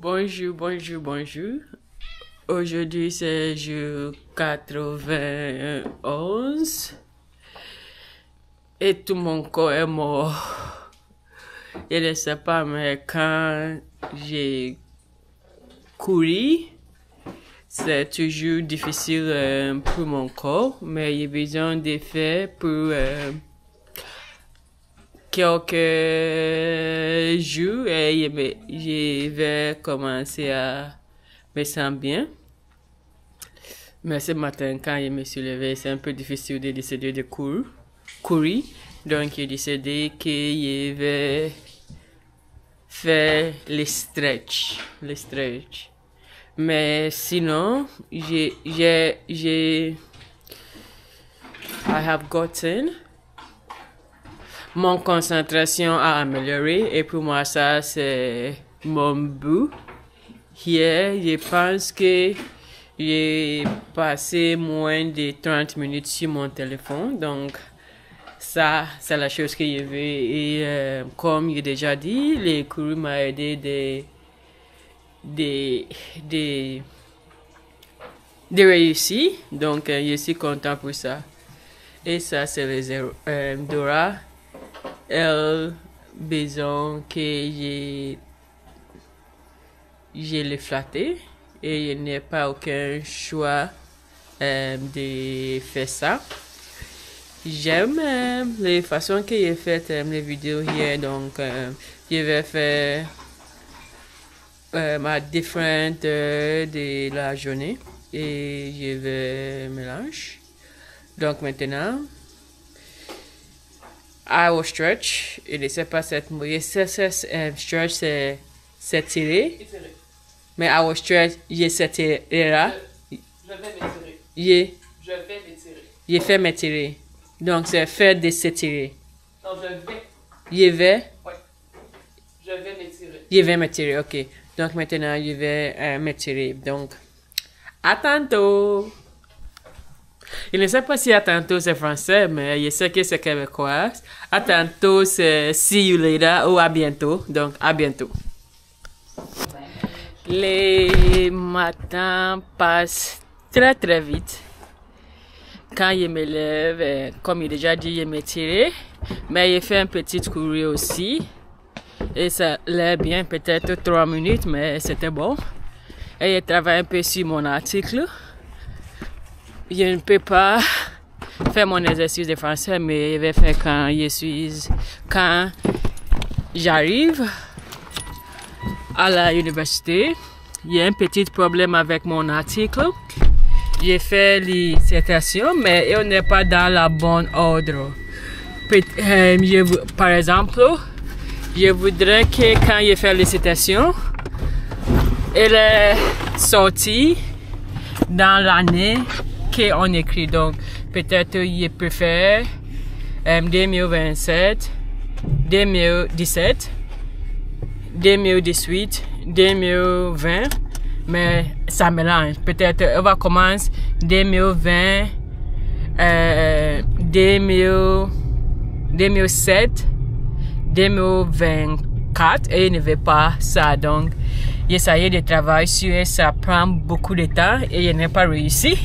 Bonjour, bonjour, bonjour. Aujourd'hui, c'est jour 91 et tout mon corps est mort. Je ne sais pas, mais quand j'ai couru, c'est toujours difficile pour mon corps, mais j'ai besoin de faire pour quelques jours et je vais commencer à me sentir bien. Mais ce matin, quand je me suis levé, c'est un peu difficile de décider de courir. Donc, j'ai décidé que je vais faire les stretch. Mais sinon, I have gotten mon concentration a amélioré et pour moi ça c'est mon but. Hier, je pense que j'ai passé moins de 30 minutes sur mon téléphone, donc ça c'est la chose que je veux et comme j'ai déjà dit, les cours m'ont aidé de réussir, donc je suis content pour ça. Et ça c'est les Dora. Elle besoin que je le flatter et il n'y a pas aucun choix de faire ça. J'aime les façons que j'ai fait les vidéos hier, donc je vais faire ma différente de la journée et je vais mélanger. Donc maintenant I will stretch. Je ne sais pas cette mot. Stretch, c'est s'étirer. Mais I will stretch, je s'étirera. Je vais m'étirer. Je vais m'étirer. Je fais m'étirer. Donc, c'est faire de s'étirer. Non, je vais. Je vais. Oui. Je vais m'étirer. Je vais m'étirer, ok. Donc, maintenant, je vais m'étirer. Donc, à tantôt. Je ne sais pas si à tantôt c'est français, mais je sais que c'est québécois. À tantôt c'est see you later ou à bientôt. Donc à bientôt. Les matins passent très très vite. Quand je me lève, comme j'ai déjà dit, je m'étire. Mais je fais un petit courrier aussi. Et ça l'air bien, peut-être 3 minutes, mais c'était bon. Et je travaille un peu sur mon article. Je ne peux pas faire mon exercice de français, mais je vais faire quand j'arrive à la université. Il y a un petit problème avec mon article. J'ai fait les citations, mais on n'est pas dans la bonne ordre. Par exemple, je voudrais que quand je fais les citations, elle est sortie dans l'année qu'on écrit. Donc peut-être je préfère 2027, 2017, 2018, 2020, mais ça mélange. Peut-être on va commencer 2020, 2007, 2024 et je ne veux pas ça. Donc j'essaie de travailler sur et ça prend beaucoup de temps et je n'ai pas réussi.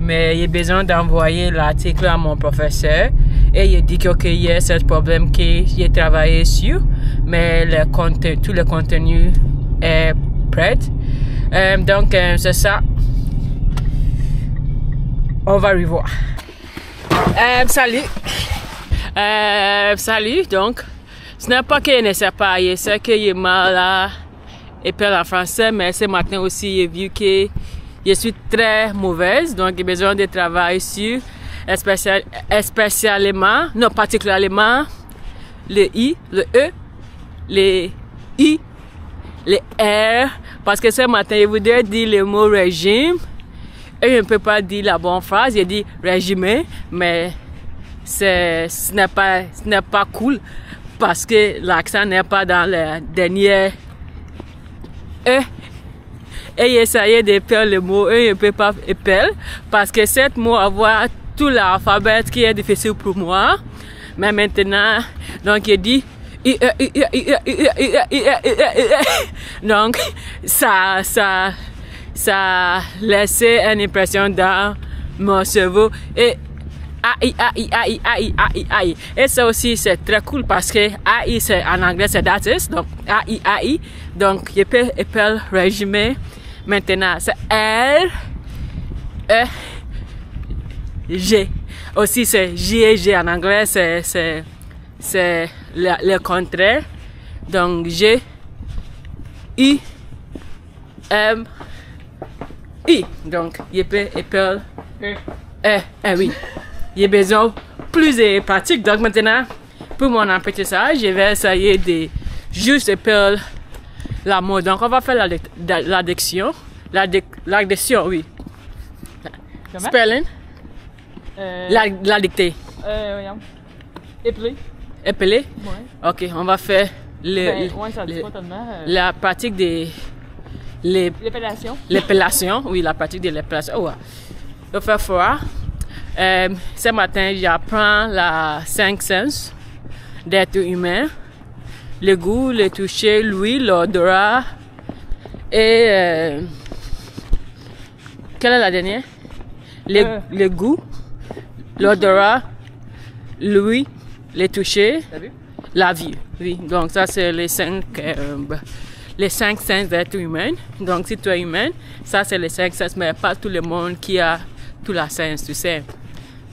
Mais j'ai besoin d'envoyer l'article à mon professeur et il dit que il y a ce problème que j'ai travaillé sur, mais tout le contenu est prêt. Donc c'est ça. On va revoir. Salut. Salut. Donc ce n'est pas que je ne sais pas, je sais que j'ai mal à et puis en français, mais ce matin aussi j'ai vu que je suis très mauvaise, donc j'ai besoin de travailler sur particulièrement le I, le E, le I, le R, parce que ce matin je voudrais dire le mot régime et je ne peux pas dire la bonne phrase, j'ai dit régime, mais ce n'est pas cool parce que l'accent n'est pas dans le dernier E. Et j'essayais de faire le mot et je ne peux pas faire parce que cet mot avoir tout l'alphabet qui est difficile pour moi. Mais maintenant, donc il dit Donc, ça laissait une impression dans mon cerveau. Et aïe. Et ça aussi, c'est très cool parce que aïe, c'est en anglais, c'est that is. Donc, aïe. Donc, je peux résumer maintenant. C'est R, E, G. Aussi, c'est J et G en anglais, c'est le contraire. Donc, G, I, M, I. Donc, je peux appeler oui. Il y a besoin plus de pratique. Donc, maintenant, pour mon apprentissage, je vais essayer de juste appeler la mot. Donc, on va faire la diction. La diction, oui. Comment? Spelling. La dictée. Voyons. Épeler. Épeler? Ouais. Ok, on va faire Ça dit pas tellement. la pratique des... L'épellation. L'épellation, oui, la pratique de l'épellation. Oh, ouais. Je vais faire ce matin, j'apprends la 5 sens d'être humain. Le goût, le toucher, l'ouïe, l'odorat. Et... quelle est la dernière? Le goût, l'odorat, l'ouïe, le toucher, la vue. Oui, donc ça c'est les 5 sens d'être humain. Donc si tu es humain, ça c'est les 5 sens, mais pas tout le monde qui a tout la sens, tu sais.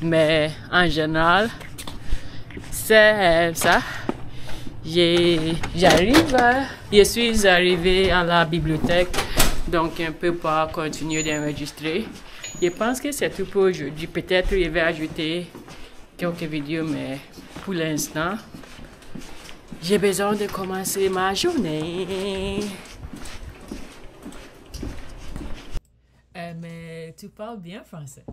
Mais en général, c'est ça. Je suis arrivé à la bibliothèque, donc on ne peut pas continuer d'enregistrer. Je pense que c'est tout pour aujourd'hui. Peut-être je vais ajouter quelques vidéos, mais pour l'instant, j'ai besoin de commencer ma journée. Mais tu parles bien français?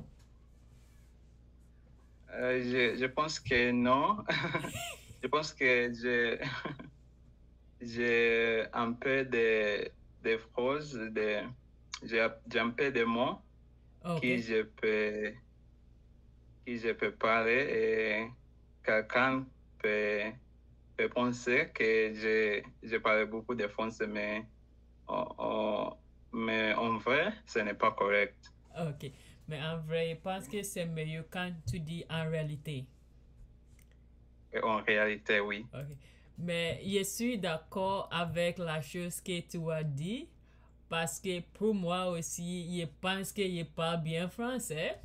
Je pense que non. Je pense que j'ai un peu de phrases, j'ai un peu de mots qui je peux parler et quelqu'un peut penser que je parle beaucoup de français, mais en vrai, ce n'est pas correct. Ok, mais en vrai, je pense que c'est mieux quand tu dis en réalité. En réalité, oui. Okay. Mais je suis d'accord avec la chose que tu as dit parce que pour moi aussi, je pense que je parle bien français.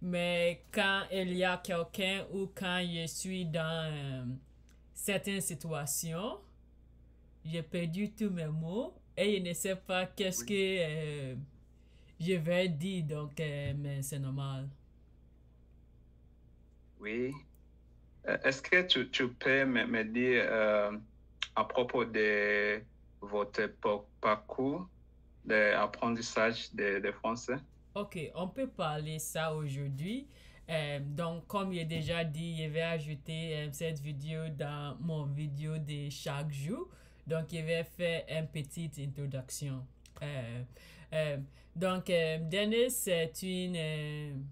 Mais quand il y a quelqu'un ou quand je suis dans certaines situations, j'ai perdu tous mes mots et je ne sais pas qu'est-ce que je vais dire. Donc, mais c'est normal. Oui. Est-ce que tu peux me dire à propos de votre parcours d'apprentissage de français? Ok, on peut parler ça aujourd'hui. Donc, comme j'ai déjà dit, je vais ajouter cette vidéo dans mon vidéo de chaque jour. Donc, je vais faire une petite introduction. Donc, Dennis, c'est une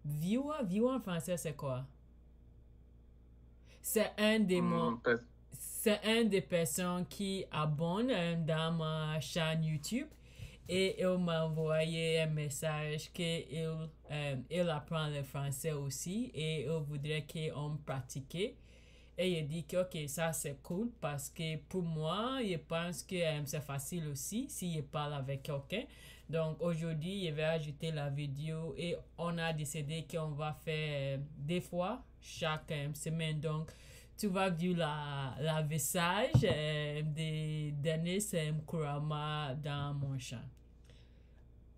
viewer. Viewer en français, c'est quoi? C'est un des personnes qui abonnent dans ma chaîne YouTube et il m'a envoyé un message qu'il apprend le français aussi et il voudrait qu'on pratique. Et il dit que ok, ça c'est cool parce que pour moi, je pense que c'est facile aussi si je parle avec quelqu'un. Donc aujourd'hui, je vais ajouter la vidéo et on a décidé qu'on va faire deux fois chaque semaine. Donc, tu vas voir la visage de Dennis Nkurama dans mon champ.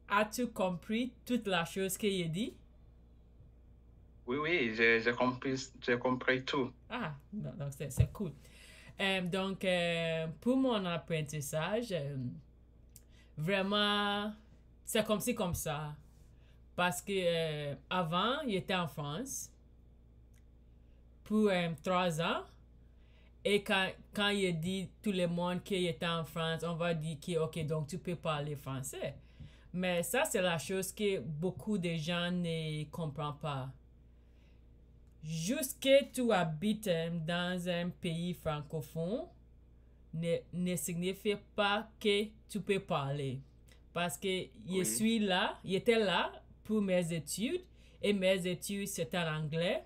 As-tu compris toute la chose que j'ai dit? Oui, j'ai compris tout. Ah, donc c'est cool. Donc, pour mon apprentissage, vraiment, c'est comme ça. Parce que avant, j'étais en France pour 3 ans. Et quand il dit tout le monde qui était en France, on va dire que, ok, donc tu peux parler français. Mais ça, c'est la chose que beaucoup de gens ne comprennent pas. jusque tu habites dans un pays francophone ne signifie pas que tu peux parler. Parce que j'étais là pour mes études et mes études c'était en anglais.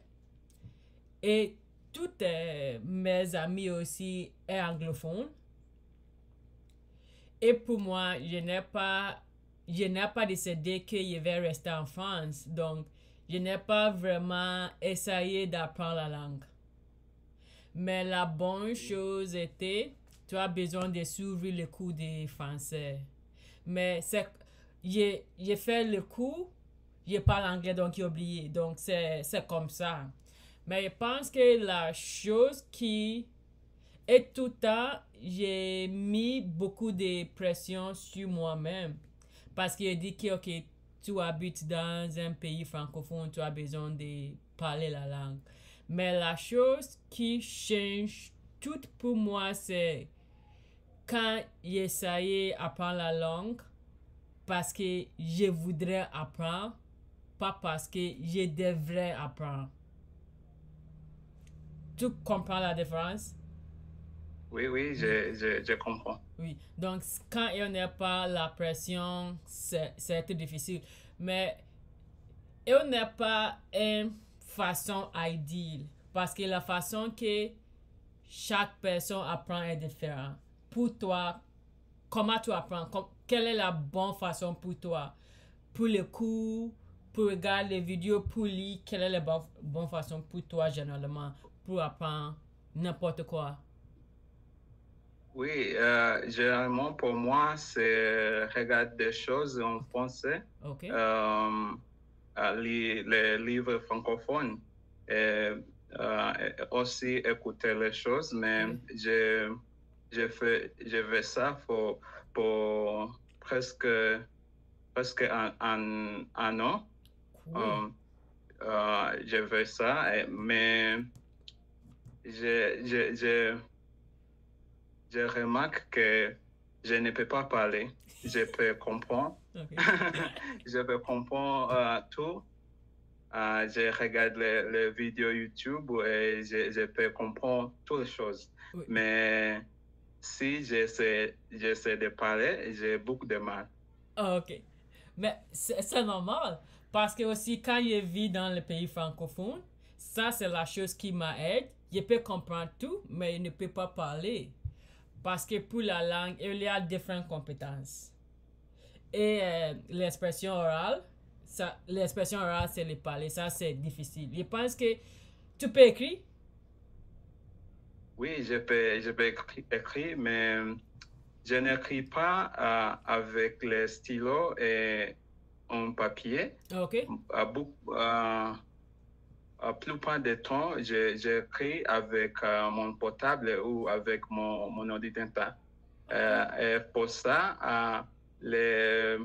Et toutes mes amis aussi sont anglophones. Et pour moi, je n'ai pas décidé que je vais rester en France. Donc, je n'ai pas vraiment essayé d'apprendre la langue. Mais la bonne chose était, tu as besoin de suivre le cours de français. Mais j'ai fait le cours, je parle anglais donc j'ai oublié. Donc, c'est comme ça. Mais je pense que la chose qui est tout le temps, j'ai mis beaucoup de pression sur moi-même. Parce que je dis que, ok, tu habites dans un pays francophone, tu as besoin de parler la langue. Mais la chose qui change tout pour moi, c'est quand j'essaye d'apprendre la langue parce que je voudrais apprendre, pas parce que je devrais apprendre. Tu comprends la différence? Oui, je comprends. Oui, donc quand il n'y a pas la pression, c'est difficile. Mais il n'y a pas une façon idéale parce que la façon que chaque personne apprend est différente. Pour toi, comment tu apprends? Quelle est la bonne façon pour toi? Pour le cours, pour regarder les vidéos, pour lire, quelle est la bonne façon pour toi généralement pour apprendre n'importe quoi? Oui, généralement pour moi, c'est regarder des choses en français, Ok. les livres francophones, et aussi écouter les choses, mais je fais ça pour presque un an. Cool. Je fais ça, mais je remarque que je ne peux pas parler. Je peux comprendre. Okay. Je peux comprendre tout. Je regarde les vidéos YouTube et je peux comprendre toutes les choses. Oui. Mais si j'essaie de parler, j'ai beaucoup de mal. Ok. Mais c'est normal. Parce que aussi, quand je vis dans le pays francophone, ça, c'est la chose qui m'aide. Je peux comprendre tout, mais je ne peux pas parler. Parce que pour la langue, il y a différentes compétences. Et l'expression orale, c'est le parler. Ça, c'est difficile. Je pense que tu peux écrire. Oui, je peux écrire, mais je n'écris pas avec les stylos et en papier. Ok. La plupart du temps, j'écris avec mon portable ou avec mon ordinateur. Et pour ça, les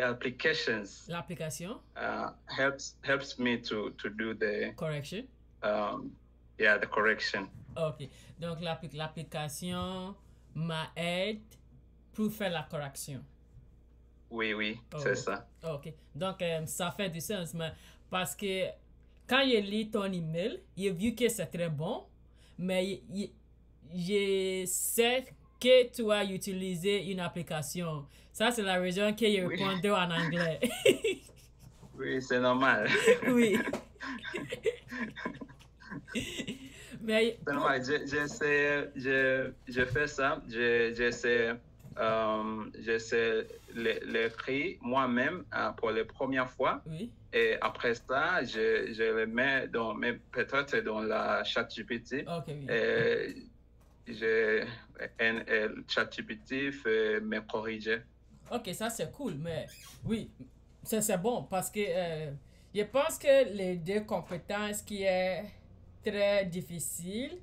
applications L'application. helps me to do the Correction. the correction. Ok. Donc, l'application m'aide pour faire la correction. Oui, c'est ça. Ok. Donc, ça fait du sens. Mais parce que quand je lis ton email, j'ai vu que c'est très bon, mais je sais que tu as utilisé une application. Ça, c'est la raison que je répondais en anglais. Oui, c'est normal. Oui. Mais c'est normal. Je fais ça. J'essaie l'écrire moi-même pour la première fois. Oui. Et après ça, je le mets peut-être dans la ChatGPT. Ok, oui. Et ChatGPT fait me corriger. Ok, ça c'est cool, mais oui, c'est bon parce que je pense que les deux compétences qui est très difficile,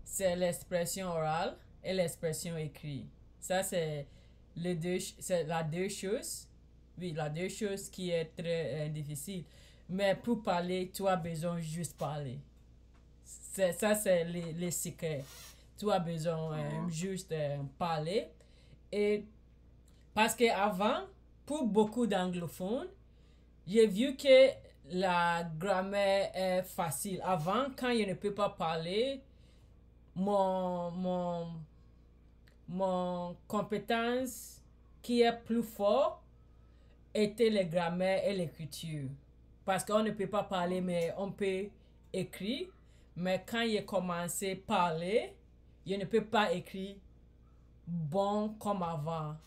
c'est l'expression orale et l'expression écrite. Ça c'est la deux choses. Oui, la deux choses qui est très difficile. Mais pour parler, tu as besoin juste parler. Ça c'est les secrets. Tu as besoin juste parler et Parce qu'avant, pour beaucoup d'anglophones, j'ai vu que la grammaire est facile. Avant, quand je ne peux pas parler, mon compétence qui est plus fort était les grammaires et l'écriture. Parce qu'on ne peut pas parler, mais on peut écrire. Mais quand j'ai commencé à parler, je ne peux pas écrire bon comme avant.